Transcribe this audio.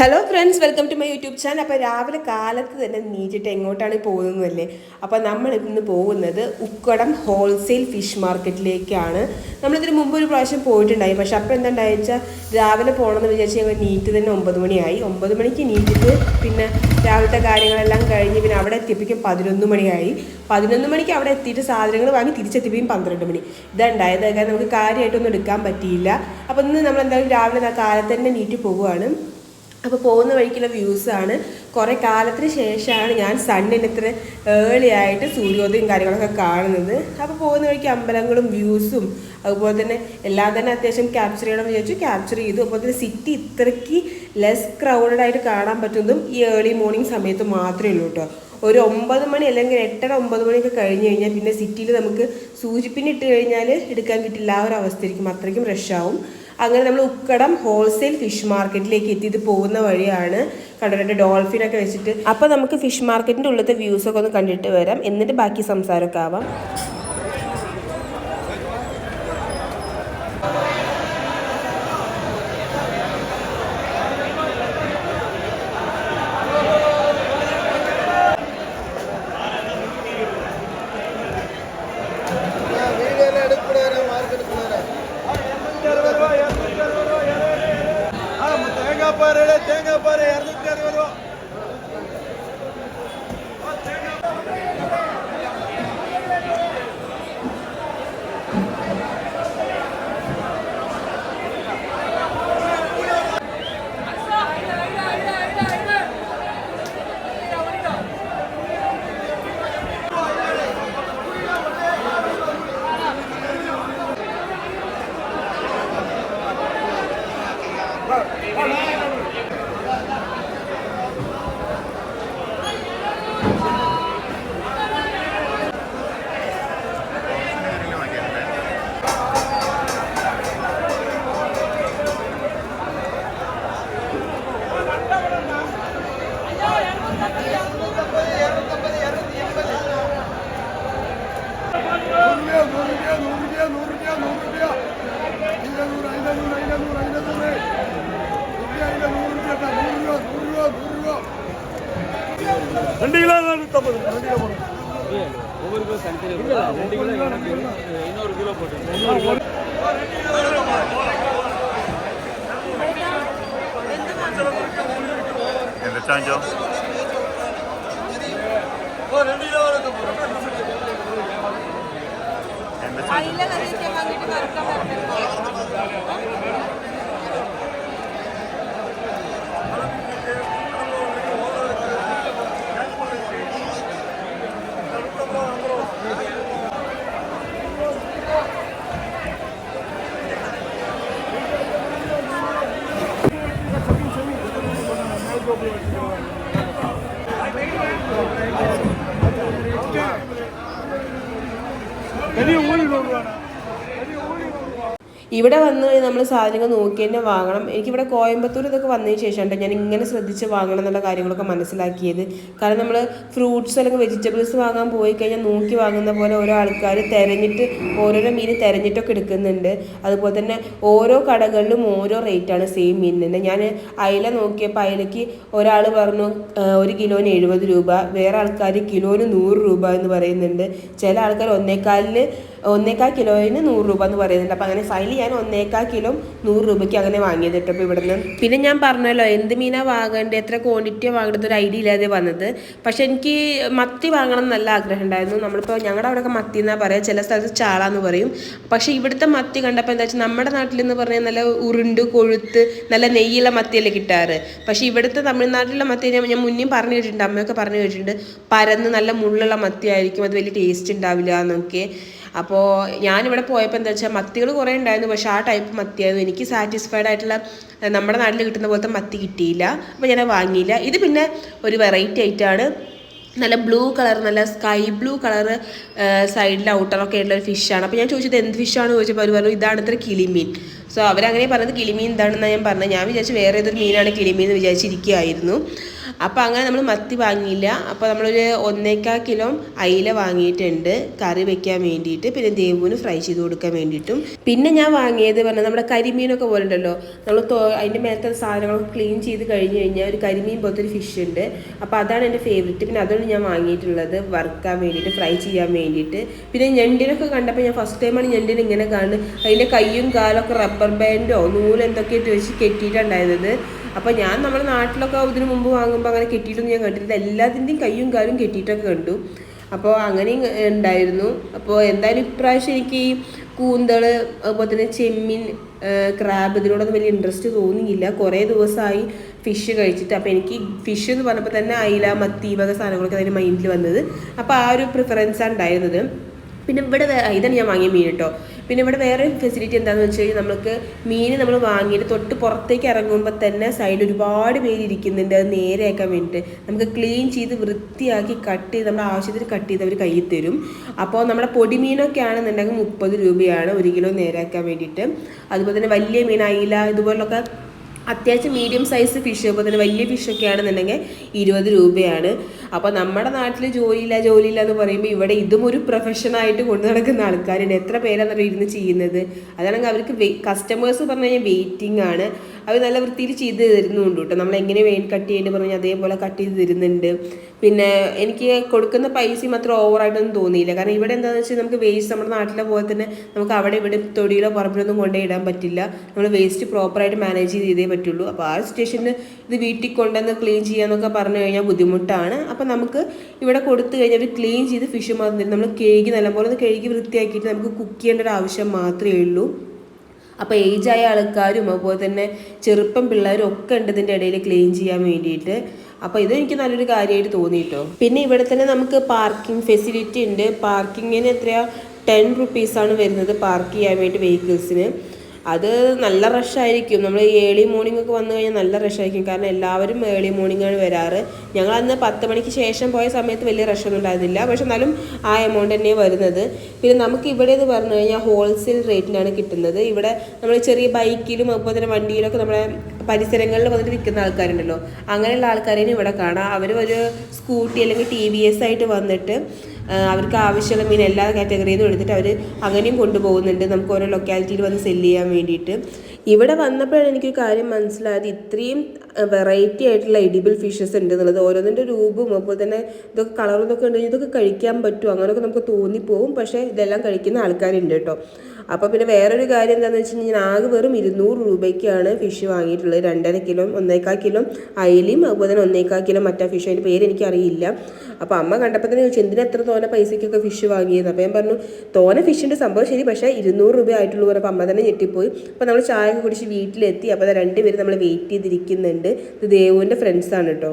Hello friends, welcome to my YouTube channel. അപ്പോൾ രാവിലെ കാലത്ത് തന്നെ നീറ്റിട്ട് എങ്ങോട്ടാണ് പോകുന്നതല്ലേ? അപ്പോൾ നമ്മൾ ഇന്ന് പോകുന്നത് ഉക്കടം ഹോൾസെയിൽ ഫിഷ് മാർക്കറ്റിലേക്കാണ്. നമ്മളിതിന് മുമ്പ് ഒരു പ്രാവശ്യം പോയിട്ടുണ്ടായി. പക്ഷെ അപ്പോൾ എന്താണെന്ന് വെച്ചാൽ രാവിലെ പോകണമെന്ന് വിചാരിച്ച് ഞങ്ങൾ നീറ്റ് തന്നെ 9 മണിയായി. 9 മണിക്ക് നീറ്റിട്ട് പിന്നെ രാവിലത്തെ കാര്യങ്ങളെല്ലാം കഴിഞ്ഞ് പിന്നെ അവിടെ എത്തിയപ്പോഴേക്കും 11 മണിയായി. 11 മണിക്ക് അവിടെ എത്തിയിട്ട് സാധനങ്ങൾ വാങ്ങി തിരിച്ചെത്തിയപ്പോഴും 12 മണി. ഇതുണ്ടായത് കാരണം നമുക്ക് കാര്യമായിട്ടൊന്നും എടുക്കാൻ പറ്റിയില്ല. അപ്പോൾ ഇന്ന് നമ്മൾ എന്തായാലും രാവിലെ കാലത്ത് തന്നെ നീറ്റ് പോവുകയാണ്. അപ്പോൾ പോകുന്ന വഴിക്കുള്ള വ്യൂസാണ്. കുറേ കാലത്തിന് ശേഷമാണ് ഞാൻ സണ്ണിന് ഇത്ര ഏർലി ആയിട്ട് സൂര്യോദയം കാര്യങ്ങളൊക്കെ കാണുന്നത്. അപ്പോൾ പോകുന്ന വഴിക്ക് അമ്പലങ്ങളും വ്യൂസും അതുപോലെ തന്നെ എല്ലാം തന്നെ അത്യാവശ്യം ക്യാപ്ചർ ചെയ്യണമെന്ന് വിചാരിച്ചു, ക്യാപ്ചർ ചെയ്തു. അതുപോലെ തന്നെ സിറ്റി ഇത്രയ്ക്ക് ലെസ് ക്രൗഡഡ് ആയിട്ട് കാണാൻ പറ്റുന്നതും ഈ ഏർലി മോർണിംഗ് സമയത്ത് മാത്രമേ ഉള്ളൂ കേട്ടോ. ഒരു 9 മണി അല്ലെങ്കിൽ 8:30 9 മണിയൊക്കെ കഴിഞ്ഞ് കഴിഞ്ഞാൽ പിന്നെ സിറ്റിയിൽ നമുക്ക് സൂചിപ്പിന്നിട്ട് കഴിഞ്ഞാൽ എടുക്കാൻ കിട്ടില്ല, ആ ഒരു അവസ്ഥയായിരിക്കും. അത്രയ്ക്കും റഷാവും. അങ്ങനെ നമ്മൾ ഉക്കടം ഹോൾസെയിൽ ഫിഷ് മാർക്കറ്റിലേക്ക് എത്തിയത് പോകുന്ന വഴിയാണ്. കണ്ടിട്ട് ഡോൾഫിനൊക്കെ വെച്ചിട്ട്. അപ്പോൾ നമുക്ക് ഫിഷ് മാർക്കറ്റിൻ്റെ ഉള്ളത്തെ വ്യൂസൊക്കെ ഒന്ന് കണ്ടിട്ട് വരാം, എന്നിട്ട് ബാക്കി സംസാരമൊക്കെ ആവാം. ഇവിടെ വന്ന് നമ്മൾ സാധനങ്ങൾ നോക്കി തന്നെ വാങ്ങണം. എനിക്കിവിടെ കോയമ്പത്തൂർ ഇതൊക്കെ വന്നതിന് ശേഷമാണ് ഞാൻ ഇങ്ങനെ ശ്രദ്ധിച്ച് വാങ്ങണം എന്നുള്ള കാര്യങ്ങളൊക്കെ മനസ്സിലാക്കിയത്. കാരണം നമ്മൾ ഫ്രൂട്ട്സ് അല്ലെങ്കിൽ വെജിറ്റബിൾസ് വാങ്ങാൻ പോയി കഴിഞ്ഞാൽ നോക്കി വാങ്ങുന്ന പോലെ ഓരോ ആൾക്കാർ തിരഞ്ഞിട്ട് ഓരോരോ മീൻ തിരഞ്ഞിട്ടൊക്കെ എടുക്കുന്നുണ്ട്. അതുപോലെ തന്നെ ഓരോ കടകളിലും ഓരോ റേറ്റാണ് സെയിം മീനിന്. ഞാൻ അയില നോക്കിയപ്പോൾ അയിലയ്ക്ക് ഒരാൾ പറഞ്ഞു 1 കിലോന് 70 രൂപ, വേറെ ആൾക്കാർ കിലോന് 100 രൂപ എന്ന് പറയുന്നുണ്ട്. ചില ആൾക്കാർ 1.25 കിലോന് 100 രൂപ എന്ന് പറയുന്നുണ്ട്. അപ്പോൾ അങ്ങനെ ഫൈനലി ഞാൻ 1.25 കിലോ 100 രൂപയ്ക്ക് അങ്ങനെ വാങ്ങിയത് കേട്ടോ. ഇപ്പോൾ ഇവിടുന്ന് പിന്നെ ഞാൻ പറഞ്ഞല്ലോ എന്ത് മീനാണ് വാങ്ങേണ്ടത്, എത്ര ക്വാണ്ടിറ്റിയാണ് വാങ്ങേണ്ടത് ഒരു ഐഡിയ ഇല്ലാതെ വന്നത്. പക്ഷെ എനിക്ക് മത്തി വാങ്ങണം നല്ല ആഗ്രഹം ഉണ്ടായിരുന്നു. നമ്മളിപ്പോൾ ഞങ്ങളുടെ അവിടെയൊക്കെ മത്തി എന്നാണ് പറയുക, ചില സ്ഥലത്ത് ചാള എന്ന് പറയും. പക്ഷേ ഇവിടുത്തെ മത്തി കണ്ടപ്പോൾ എന്താ വെച്ചാൽ നമ്മുടെ നാട്ടിലെന്ന് പറഞ്ഞാൽ നല്ല ഉരുണ്ട് കൊഴുത്ത് നല്ല നെയ്യുള്ള മത്തിയല്ലേ കിട്ടാറ്. പക്ഷേ ഇവിടുത്തെ തമിഴ്നാട്ടിലുള്ള മത്തി ഞാൻ മുന്നേ പറഞ്ഞു കേട്ടിട്ടുണ്ട്, അമ്മയൊക്കെ പറഞ്ഞു കേട്ടിട്ടുണ്ട്, പരന്ന് നല്ല മുള്ളുള്ള മത്തി ആയിരിക്കും, അത് വലിയ ടേസ്റ്റ് ഉണ്ടാവില്ല എന്നൊക്കെ. അപ്പോൾ ഞാനിവിടെ പോയപ്പോൾ എന്താ വെച്ചാൽ മത്തികൾ കുറേ ഉണ്ടായിരുന്നു, പക്ഷേ ആ ടൈപ്പ് മത്തിയായിരുന്നു. എനിക്ക് സാറ്റിസ്ഫൈഡ് ആയിട്ടുള്ള നമ്മുടെ നാട്ടിൽ കിട്ടുന്ന പോലത്തെ മത്തി കിട്ടിയില്ല. അപ്പോൾ ഞാൻ വാങ്ങിയില്ല. ഇത് പിന്നെ ഒരു വെറൈറ്റി ആയിട്ടാണ്. നല്ല ബ്ലൂ കളർ, നല്ല സ്കൈ ബ്ലൂ കളർ സൈഡിൽ ഔട്ടറൊക്കെ ഉള്ള ഒരു ഫിഷാണ്. അപ്പോൾ ഞാൻ ചോദിച്ചത് എന്ത് ഫിഷാണെന്ന് ചോദിച്ചപ്പോൾ അവർ പറഞ്ഞു ഇതാണ് ഇത്ര കിളിമീൻ. സോ അവരങ്ങനെ പറഞ്ഞത് കിളിമീൻ എന്താണെന്നാണ് ഞാൻ പറഞ്ഞത്. ഞാൻ വിചാരിച്ചു വേറെ ഏതൊരു മീനാണ് കിളിമീൻ എന്ന് വിചാരിച്ചിരിക്കുകയായിരുന്നു. അപ്പോൾ അങ്ങനെ നമ്മൾ മത്തി വാങ്ങിയില്ല. അപ്പോൾ നമ്മളൊരു 1.25 കിലോ അയില വാങ്ങിയിട്ടുണ്ട് കറി വെക്കാൻ വേണ്ടിയിട്ട്, പിന്നെ ദേവുവിന് ഫ്രൈ ചെയ്ത് കൊടുക്കാൻ വേണ്ടിയിട്ടും. പിന്നെ ഞാൻ വാങ്ങിയത് പറഞ്ഞാൽ നമ്മുടെ കരിമീനൊക്കെ പോലെ ഉണ്ടല്ലോ, നമ്മൾ അതിൻ്റെ മേലത്തെ സാധനങ്ങളൊക്കെ ക്ലീൻ ചെയ്ത് കഴിഞ്ഞ് കഴിഞ്ഞാൽ ഒരു കരിമീൻ പോലത്തെ ഒരു ഫിഷ് ഉണ്ട്. അപ്പോൾ അതാണ് എൻ്റെ ഫേവറേറ്റ്. പിന്നെ അതാണ് ഞാൻ വാങ്ങിയിട്ടുള്ളത് വറുക്കാൻ വേണ്ടിയിട്ട്, ഫ്രൈ ചെയ്യാൻ വേണ്ടിയിട്ട്. പിന്നെ ഞണ്ടിനൊക്കെ കണ്ടപ്പോൾ ഞാൻ ഫസ്റ്റ് ടൈമാണ് ഞണ്ടിന് ഇങ്ങനെ കാണുന്നത്. അതിൻ്റെ കയ്യും കാലൊക്കെ റബ്ബർ ബാൻഡോ നൂലെന്തൊക്കെ ഇട്ട് വെച്ച് കെട്ടിയിട്ടുണ്ടായിരുന്നത്. അപ്പോൾ ഞാൻ നമ്മുടെ നാട്ടിലൊക്കെ ഇതിന് മുമ്പ് വാങ്ങുമ്പോൾ അങ്ങനെ കെട്ടിയിട്ടൊന്നും ഞാൻ കണ്ടിട്ടില്ല. എല്ലാത്തിൻ്റെയും കയ്യും കാലും കെട്ടിയിട്ടൊക്കെ കണ്ടു. അപ്പോൾ അങ്ങനെ ഉണ്ടായിരുന്നു. അപ്പോൾ എന്തായാലും ഇപ്രാവശ്യം എനിക്ക് ഈ കൂന്തൾ, അതുപോലെ തന്നെ ചെമ്മീൻ, ക്രാബ് ഇതിനോടൊന്നും വലിയ ഇൻട്രസ്റ്റ് തോന്നിയില്ല. കുറേ ദിവസമായി ഫിഷ് കഴിച്ചിട്ട്. അപ്പോൾ എനിക്ക് ഫിഷ് എന്ന് പറഞ്ഞപ്പോൾ തന്നെ അയില, മത്തി വക സാധനങ്ങളൊക്കെ അതിൻ്റെ മൈൻഡിൽ വന്നത്. അപ്പോൾ ആ ഒരു പ്രിഫറൻസാണ് ഉണ്ടായിരുന്നത്. പിന്നെ ഇവിടെ ഇതാണ് ഞാൻ വാങ്ങിയ മീൻ കേട്ടോ. പിന്നെ ഇവിടെ വേറെ ഫെസിലിറ്റി എന്താണെന്ന് വെച്ച് കഴിഞ്ഞാൽ നമുക്ക് മീൻ നമ്മൾ വാങ്ങിയിട്ട് തൊട്ട് പുറത്തേക്ക് ഇറങ്ങുമ്പോൾ തന്നെ സൈഡിൽ ഒരുപാട് പേര് ഇരിക്കുന്നുണ്ട് അത് നേരെയാക്കാൻ വേണ്ടിയിട്ട്. നമുക്ക് ക്ലീൻ ചെയ്ത് വൃത്തിയാക്കി കട്ട് ചെയ്ത് നമ്മുടെ ആവശ്യത്തിന് കട്ട് ചെയ്ത് അവർ കയ്യിൽ തരും. അപ്പോൾ നമ്മുടെ പൊടിമീനൊക്കെ ആണെന്നുണ്ടെങ്കിൽ 30 രൂപയാണ് 1 കിലോ നേരെയാക്കാൻ വേണ്ടിയിട്ട്. അതുപോലെ തന്നെ വലിയ മീൻ അയില ഇതുപോലൊക്കെ അത്യാവശ്യം മീഡിയം സൈസ് ഫിഷ്, അപ്പോൾ തന്നെ വലിയ ഫിഷൊക്കെ ആണെന്നുണ്ടെങ്കിൽ 20 രൂപയാണ്. അപ്പോൾ നമ്മുടെ നാട്ടിൽ ജോലിയില്ല എന്ന് പറയുമ്പോൾ ഇവിടെ ഇതും ഒരു പ്രൊഫഷനായിട്ട് കൊണ്ടു നടക്കുന്ന ആൾക്കാരുണ്ട്. എത്ര പേരാണെന്നറിയോ ഇരുന്ന് ചെയ്യുന്നത്. അതാണെങ്കിൽ അവർക്ക് കസ്റ്റമേഴ്സ് പറഞ്ഞു കഴിഞ്ഞാൽ വെയിറ്റിംഗ് ആണ്. അവർ നല്ല വൃത്തിയിൽ ചെയ്ത് തരുന്നുണ്ട് കേട്ടോ. നമ്മൾ എങ്ങനെ കട്ട് ചെയ്യേണ്ടി പറഞ്ഞാൽ അതേപോലെ കട്ട് ചെയ്ത് തരുന്നുണ്ട്. പിന്നെ എനിക്ക് കൊടുക്കുന്ന പൈസയും അത്ര ഓവറായിട്ടൊന്നും തോന്നിയില്ല. കാരണം ഇവിടെ എന്താണെന്ന് വെച്ചാൽ നമുക്ക് വേസ്റ്റ് നമ്മുടെ നാട്ടിലെ പോലെ തന്നെ നമുക്ക് അവിടെ ഇവിടെ തൊടിയിലോ പറമ്പിലൊന്നും കൊണ്ടുപോയി ഇടാൻ പറ്റില്ല. നമ്മൾ വേസ്റ്റ് പ്രോപ്പറായിട്ട് മാനേജ് ചെയ്തേ പറ്റുള്ളൂ. അപ്പോൾ ആ സ്റ്റേഷനിൽ ഇത് വീട്ടിൽ കൊണ്ടുവന്ന് ക്ലീൻ ചെയ്യാന്നൊക്കെ പറഞ്ഞു കഴിഞ്ഞാൽ ബുദ്ധിമുട്ടാണ്. അപ്പോൾ നമുക്ക് ഇവിടെ കൊടുത്തു കഴിഞ്ഞാൽ അവർ ക്ലീൻ ചെയ്ത് ഫിഷ് മാത്രം നമ്മൾ കഴുകി നല്ലപോലെ ഒന്ന് കഴുകി വൃത്തിയാക്കിയിട്ട് നമുക്ക് കുക്ക് ചെയ്യേണ്ട ഒരു ആവശ്യം മാത്രമേ ഉള്ളൂ. അപ്പോൾ ഏജായ ആൾക്കാരും അതുപോലെ തന്നെ ചെറുപ്പം പിള്ളേരും ഒക്കെ ഉണ്ട് ഇതിൻ്റെ ഇടയിൽ ക്ലീൻ ചെയ്യാൻ വേണ്ടിയിട്ട്. അപ്പോൾ ഇതെനിക്ക് നല്ലൊരു കാര്യമായിട്ട് തോന്നിയിട്ടോ. പിന്നെ ഇവിടെ തന്നെ നമുക്ക് പാർക്കിംഗ് ഫെസിലിറ്റി ഉണ്ട്. പാർക്കിങ്ങിന് എത്രയാ 10 റുപ്പീസാണ് വരുന്നത് പാർക്ക് ചെയ്യാൻ വേണ്ടി വെഹിക്കിൾസിന്. അത് നല്ല റഷായിരിക്കും. നമ്മൾ ഏർലി മോർണിംഗ് ഒക്കെ വന്നു കഴിഞ്ഞാൽ നല്ല റഷായിരിക്കും. കാരണം എല്ലാവരും ഏർലി മോർണിംഗാണ് വരാറ്. ഞങ്ങൾ അന്ന് 10 മണിക്ക് ശേഷം പോയ സമയത്ത് വലിയ റഷൊന്നും ഉണ്ടായിരുന്നില്ല. പക്ഷെ എന്നാലും ആ എമൗണ്ട് തന്നെയാണ് വരുന്നത്. പിന്നെ നമുക്ക് ഇവിടെ എന്ന് പറഞ്ഞു കഴിഞ്ഞാൽ ഹോൾസെയിൽ റേറ്റിനാണ് കിട്ടുന്നത്. ഇവിടെ നമ്മൾ ചെറിയ ബൈക്കിലും അതുപോലെ തന്നെ വണ്ടിയിലൊക്കെ നമ്മുടെ പരിസരങ്ങളിൽ വന്നിട്ട് വിൽക്കുന്ന ആൾക്കാരുണ്ടല്ലോ, അങ്ങനെയുള്ള ആൾക്കാരെയും ഇവിടെ കാണാം. അവർ ഒരു സ്കൂട്ടി അല്ലെങ്കിൽ TVS ആയിട്ട് വന്നിട്ട് അവർക്ക് ആവശ്യമുള്ള മീൻ എല്ലാ കാറ്റഗറിയിൽ നിന്നും എടുത്തിട്ട് അവർ അങ്ങനെയും കൊണ്ടുപോകുന്നുണ്ട് നമുക്ക് ഓരോ ലൊക്കാലിറ്റിയിൽ വന്ന് സെല്ല് ചെയ്യാൻ വേണ്ടിയിട്ട്. ഇവിടെ വന്നപ്പോഴാണ് എനിക്കൊരു കാര്യം മനസ്സിലായത്, ഇത്രയും വെറൈറ്റി ആയിട്ടുള്ള എഡിബിൾ ഫിഷസ് ഉണ്ട് എന്നുള്ളത്. ഓരോന്നിൻ്റെ രൂപവും അതുപോലെ തന്നെ ഇതൊക്കെ കളറും ഇതൊക്കെ ഉണ്ടെങ്കിൽ ഇതൊക്കെ കഴിക്കാൻ പറ്റും അങ്ങനെയൊക്കെ നമുക്ക് തോന്നിപ്പോവും. പക്ഷേ ഇതെല്ലാം കഴിക്കുന്ന ആൾക്കാരുണ്ട് കേട്ടോ. അപ്പോൾ പിന്നെ വേറൊരു കാര്യം എന്താണെന്ന് വെച്ച് കഴിഞ്ഞാൽ ആകെ വെറും 200 രൂപയ്ക്കാണ് ഫിഷ് വാങ്ങിയിട്ടുള്ളത്. 2.5 കിലോ 1.25 കിലോ അയിലയും അതുപോലെ തന്നെ 1.25 കിലോ മറ്റേ ഫിഷ്. അതിൻ്റെ പേര് എനിക്കറിയില്ല. അപ്പോൾ അമ്മ കണ്ടപ്പോൾ തന്നെ ചോദിച്ചു എന്തിനാ എത്ര തോനെ പൈസയ്ക്കൊക്കെ ഫിഷ് വാങ്ങിയത്. അപ്പോൾ ഞാൻ പറഞ്ഞു തോനെ ഫിഷിൻ്റെ സംഭവം ശരി, പക്ഷേ 200 രൂപ ആയിട്ടുള്ളൂ. അപ്പോൾ അമ്മ തന്നെ ഞെട്ടിപ്പോയി. അപ്പോൾ നമ്മൾ ചായ ഒക്കെ കുടിച്ച് വീട്ടിലെത്തി. അപ്പോൾ 2 പേര് നമ്മൾ വെയിറ്റ് ചെയ്തിരിക്കുന്നുണ്ട്. ഇത് ദേവുവിൻ്റെ ഫ്രണ്ട്സാണ് കേട്ടോ.